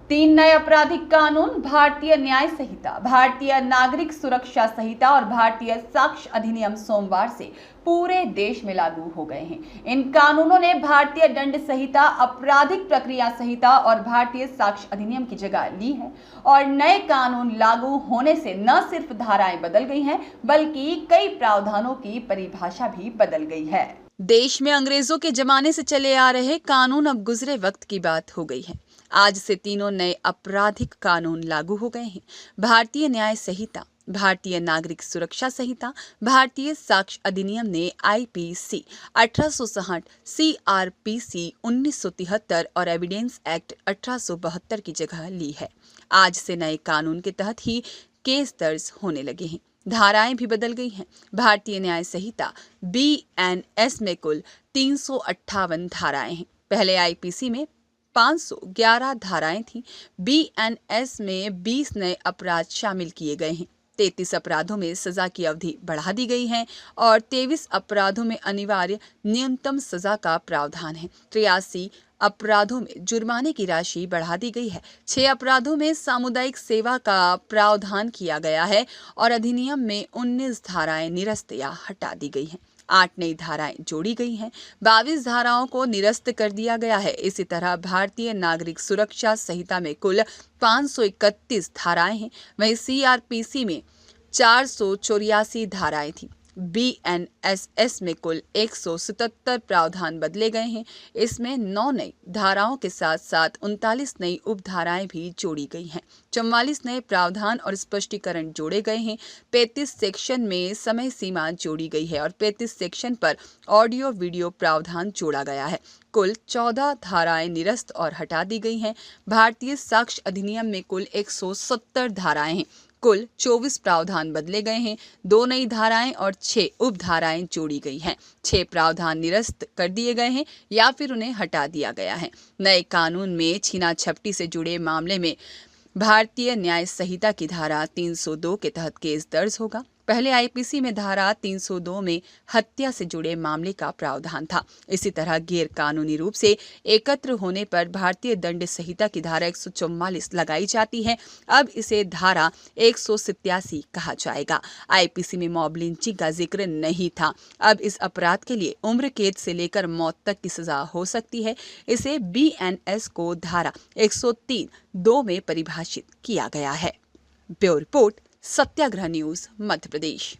तीन नए आपराधिक कानून, भारतीय न्याय संहिता, भारतीय नागरिक सुरक्षा संहिता और भारतीय साक्ष्य अधिनियम सोमवार से पूरे देश में लागू हो गए हैं। इन कानूनों ने भारतीय दंड संहिता, आपराधिक प्रक्रिया संहिता और भारतीय साक्ष्य अधिनियम की जगह ली है। और नए कानून लागू होने से न सिर्फ धाराएं बदल गई हैं, बल्कि कई प्रावधानों की परिभाषा भी बदल गई है। देश में अंग्रेजों के जमाने से चले आ रहे कानून अब गुजरे वक्त की बात हो गई है। आज से तीनों नए आपराधिक कानून लागू हो गए हैं। भारतीय न्याय संहिता, भारतीय नागरिक सुरक्षा संहिता, भारतीय साक्ष्य अधिनियम ने आईपीसी 1860, सीआरपीसी 1973 और एविडेंस एक्ट 1872 की जगह ली है। आज से नए कानून के तहत ही केस दर्ज होने लगे हैं। धाराएं भी बदल गई हैं। भारतीय न्याय संहिता बीएनएस में कुल 358 धाराएं हैं। पहले आईपीसी में 511 धाराएं थीं। बीएनएस में 20 नए अपराध शामिल किए गए हैं। 33 अपराधों में सजा की अवधि बढ़ा दी गई है और 23 अपराधों में अनिवार्य न्यूनतम सजा का प्रावधान है। 83 अपराधों में जुर्माने की राशि बढ़ा दी गई है। 6 अपराधों में सामुदायिक सेवा का प्रावधान किया गया है और अधिनियम में 19 धाराएं निरस्त या हटा दी गई हैं। 8 नई धाराएं जोड़ी गई हैं। 22 धाराओं को निरस्त कर दिया गया है। इसी तरह भारतीय नागरिक सुरक्षा संहिता में कुल 531 धाराएं हैं। वहीं सीआरपीसी में 484 धाराएं थीं। बीएनएसएस में कुल 177 प्रावधान बदले गए हैं। इसमें 9 नई धाराओं के साथ साथ 39 नई उपधाराएं भी जोड़ी गई हैं। 44 नए प्रावधान और स्पष्टीकरण जोड़े गए हैं। 35 सेक्शन में समय सीमा जोड़ी गई है और 35 सेक्शन पर ऑडियो वीडियो प्रावधान जोड़ा गया है। कुल 14 धाराएं निरस्त और हटा दी गई हैं। भारतीय साक्ष्य अधिनियम में कुल 170 धाराएं हैं। कुल 24 प्रावधान बदले गए हैं। 2 नई धाराएं और 6 उपधाराएं जोड़ी गई हैं। 6 प्रावधान निरस्त कर दिए गए हैं या फिर उन्हें हटा दिया गया है। नए कानून में छीना झपटी से जुड़े मामले में भारतीय न्याय संहिता की धारा 302 के तहत केस दर्ज होगा। पहले आईपीसी में धारा 302 में हत्या से जुड़े मामले का प्रावधान था। इसी तरह गैर कानूनी रूप से एकत्र होने पर भारतीय दंड संहिता की धारा 144 लगाई जाती है। अब इसे धारा 187 कहा जाएगा। आईपीसी में मॉब लिंचिंग का जिक्र नहीं था। अब इस अपराध के लिए उम्र कैद से लेकर मौत तक की सजा हो सकती है। इसे बीएनएस को धारा 103(2) में परिभाषित किया गया है। ब्यूरो रिपोर्ट, सत्याग्रह न्यूज, मध्य प्रदेश।